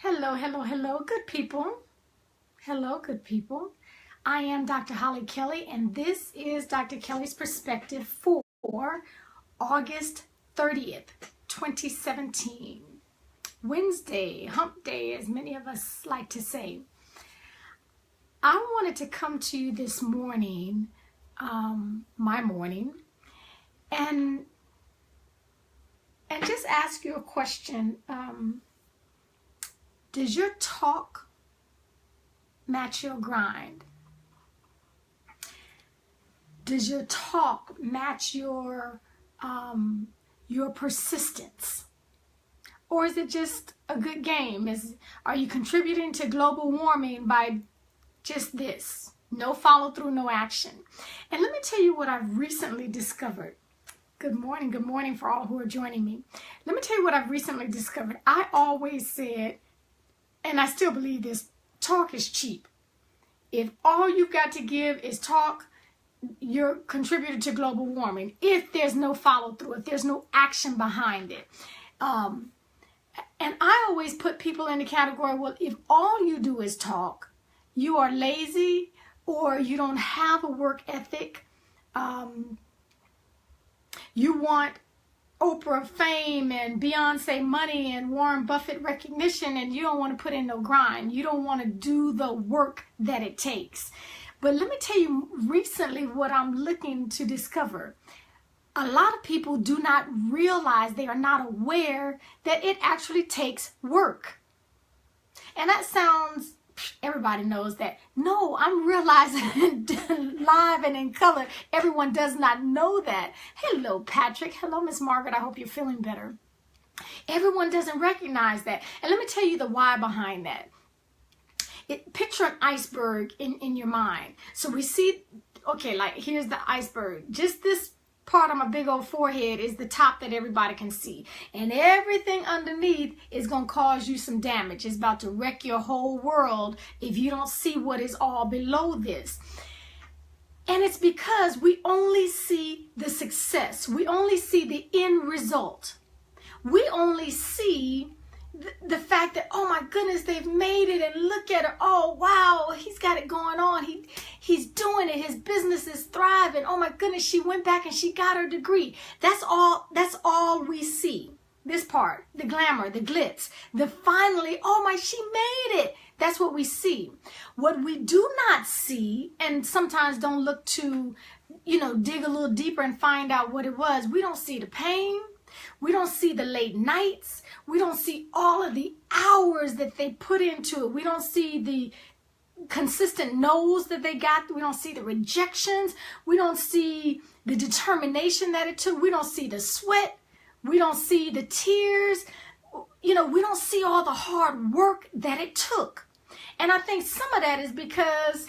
Hello, hello, hello, good people. Hello, good people. I am Dr. Hollie Kelly, and this is Dr. Kelly's Perspective for August 30th, 2017. Wednesday, hump day, as many of us like to say. I wanted to come to you this morning, my morning, and just ask you a question. Does your talk match your grind? Does your talk match your persistence? Or is it just a good game? Are you contributing to global warming by just this? No follow through, no action. And let me tell you what I've recently discovered. Good morning for all who are joining me. Let me tell you what I've recently discovered. I always said, and I still believe this, talk is cheap. If all you've got to give is talk, you're contributing to global warming. If there's no follow through, if there's no action behind it. And I always put people in the category, well, if all you do is talk, you are lazy or you don't have a work ethic. You want Oprah fame and Beyonce money and Warren Buffett recognition, and you don't want to put in no grind. You don't want to do the work that it takes. But let me tell you recently what I'm looking to discover. A lot of people do not realize, they are not aware that it actually takes work. And that sounds, everybody knows that. No, I'm realizing live and in color, everyone does not know that. Hello, Patrick. Hello, Miss Margaret. I hope you're feeling better. Everyone doesn't recognize that. And let me tell you the why behind that. Picture an iceberg in your mind. So we see, okay, like here's the iceberg. Just this part of my big old forehead is the top that everybody can see. And everything underneath is going to cause you some damage. It's about to wreck your whole world if you don't see what is all below this. And it's because we only see the success. We only see the end result. We only see the fact that, oh my goodness, they've made it, and look at her. Oh, wow, he's got it going on. He's doing it. His business is thriving. Oh my goodness, she went back and she got her degree. That's all we see. This part, the glamour, the glitz, the finally, oh my, she made it. That's what we see. What we do not see, and sometimes don't look to, dig a little deeper and find out what it was. We don't see the pain. We don't see the late nights. We don't see all of the hours that they put into it. We don't see the consistent no's that they got. We don't see the rejections. We don't see the determination that it took. We don't see the sweat. We don't see the tears. We don't see all the hard work that it took. And I think some of that is because,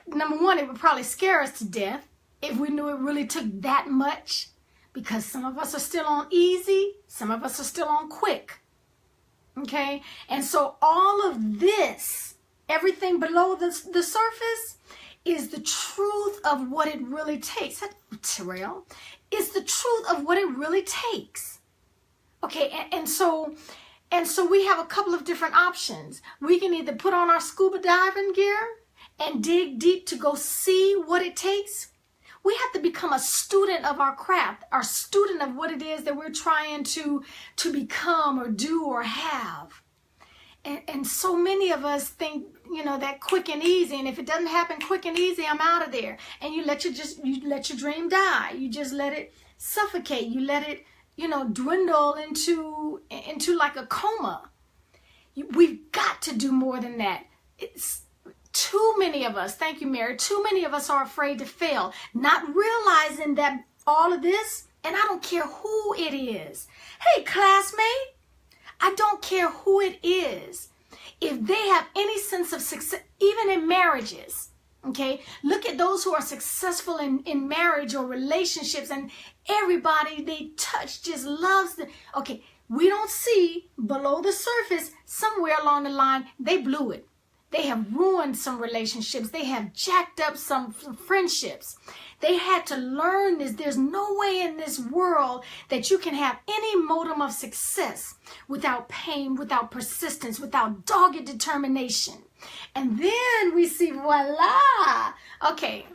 number one, it would probably scare us to death if we knew it really took that much. Because some of us are still on easy, some of us are still on quick, okay? And so all of this, everything below the surface, is the truth of what it really takes. Terrell, is the truth of what it really takes, okay? And so we have a couple of different options. We can either put on our scuba diving gear and dig deep to go see what it takes. We have to become a student of our craft, our student of what it is that we're trying to become or do or have. And so many of us think, that quick and easy. And if it doesn't happen quick and easy, I'm out of there. And you let your dream die. You just let it suffocate. You let it, dwindle into like a coma. We've got to do more than that. Too many of us, thank you, Mary, too many of us are afraid to fail, not realizing that all of this, and I don't care who it is. Hey, classmate, I don't care who it is. If they have any sense of success, even in marriages, okay, look at those who are successful in marriage or relationships, and everybody they touch just loves them. Okay, we don't see below the surface, somewhere along the line, they blew it. They have ruined some relationships. They have jacked up some friendships. They had to learn this. There's no way in this world that you can have any modem of success without pain, without persistence, without dogged determination. And then we see voila. Okay.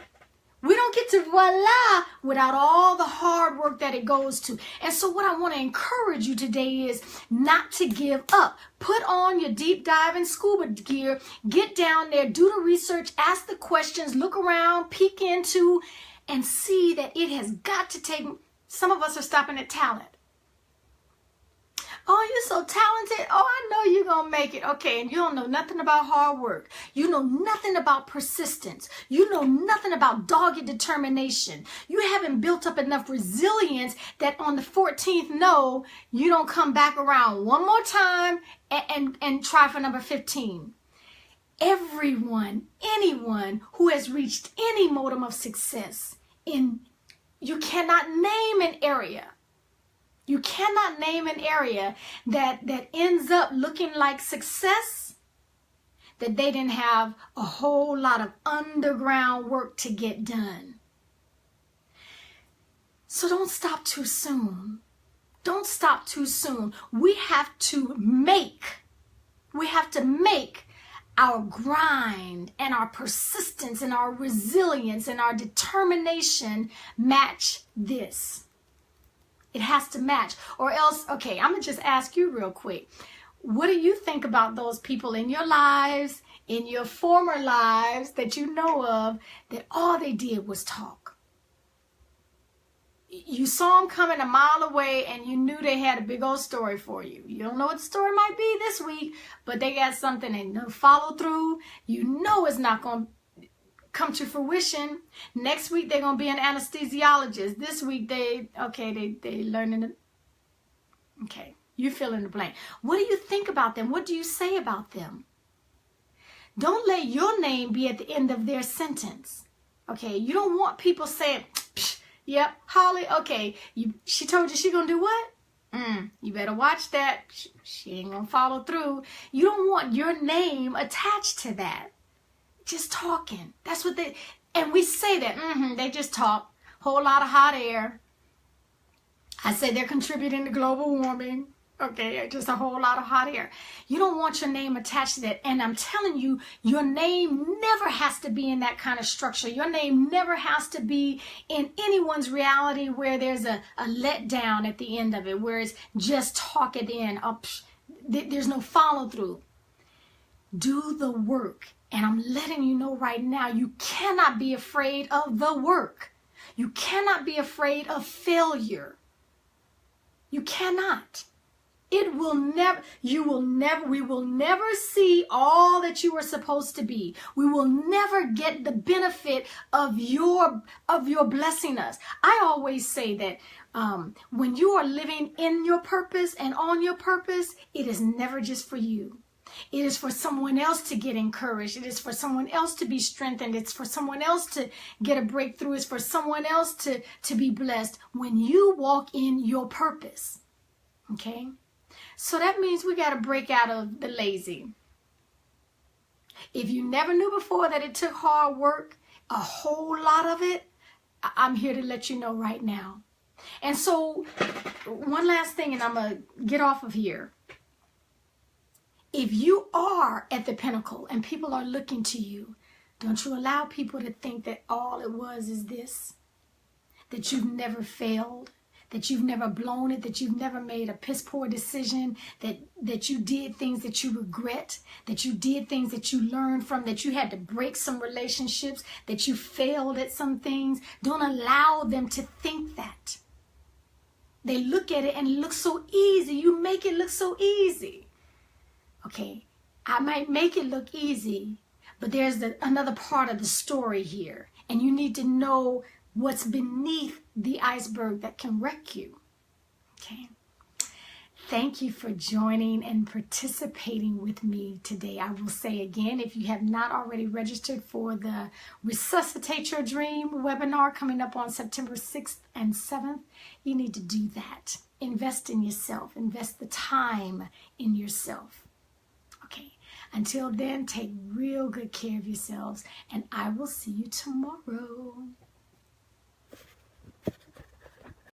We don't get to voila without all the hard work that it goes to. And so what I want to encourage you today is not to give up. Put on your deep dive and scuba gear. Get down there, do the research, ask the questions, look around, peek into, and see that it has got to take. Some of us are stopping at talent. Oh, you're so talented. Oh, I know you're going to make it. Okay, and you don't know nothing about hard work. You know nothing about persistence. You know nothing about dogged determination. You haven't built up enough resilience that on the 14th no, you don't come back around one more time and try for number 15. Everyone, anyone who has reached any modem of success, you cannot name an area. You cannot name an area that ends up looking like success that they didn't have a whole lot of underground work to get done. So don't stop too soon. Don't stop too soon. We have to make our grind and our persistence and our resilience and our determination match this. It has to match, or else, okay, I'm going to just ask you real quick. What do you think about those people in your lives, in your former lives that you know of, that all they did was talk? You saw them coming a mile away and you knew they had a big old story for you. You don't know what the story might be this week, but they got something and no follow through. You know it's not going to come to fruition. Next week they're going to be an anesthesiologist. This week they learning it. Okay, you fill in the blank. What do you think about them? What do you say about them? Don't let your name be at the end of their sentence. Okay, you don't want people saying, yep, Holly, okay, she told you she going to do what? You better watch that. She ain't going to follow through. You don't want your name attached to that. Just talking. That's what and we say that, they just talk. Whole lot of hot air. I say they're contributing to global warming. Okay, just a whole lot of hot air. You don't want your name attached to that. And I'm telling you, your name never has to be in that kind of structure. Your name never has to be in anyone's reality where there's a letdown at the end of it, where it's just talk at the end. There's no follow through. Do the work. And I'm letting you know right now, you cannot be afraid of the work. You cannot be afraid of failure. You cannot. We will never see all that you are supposed to be. We will never get the benefit of your blessing us. I always say that when you are living in your purpose and on your purpose, it is never just for you. It is for someone else to get encouraged. It is for someone else to be strengthened. It's for someone else to get a breakthrough. It's for someone else to be blessed when you walk in your purpose. Okay? So that means we got to break out of the lazy. If you never knew before that it took hard work, a whole lot of it, I'm here to let you know right now. And so one last thing, and I'm going to get off of here. If you are at the pinnacle and people are looking to you, don't you allow people to think that all it was is this, that you've never failed, that you've never blown it, that you've never made a piss poor decision, that you did things that you regret, that you did things that you learned from, that you had to break some relationships, that you failed at some things. Don't allow them to think that. They look at it and it looks so easy. You make it look so easy. Okay, I might make it look easy, but there's another part of the story here. And you need to know what's beneath the iceberg that can wreck you. Okay. Thank you for joining and participating with me today. I will say again, if you have not already registered for the Resuscitate Your Dream webinar coming up on September 6th and 7th, you need to do that. Invest in yourself. Invest the time in yourself. Okay, until then, take real good care of yourselves, and I will see you tomorrow.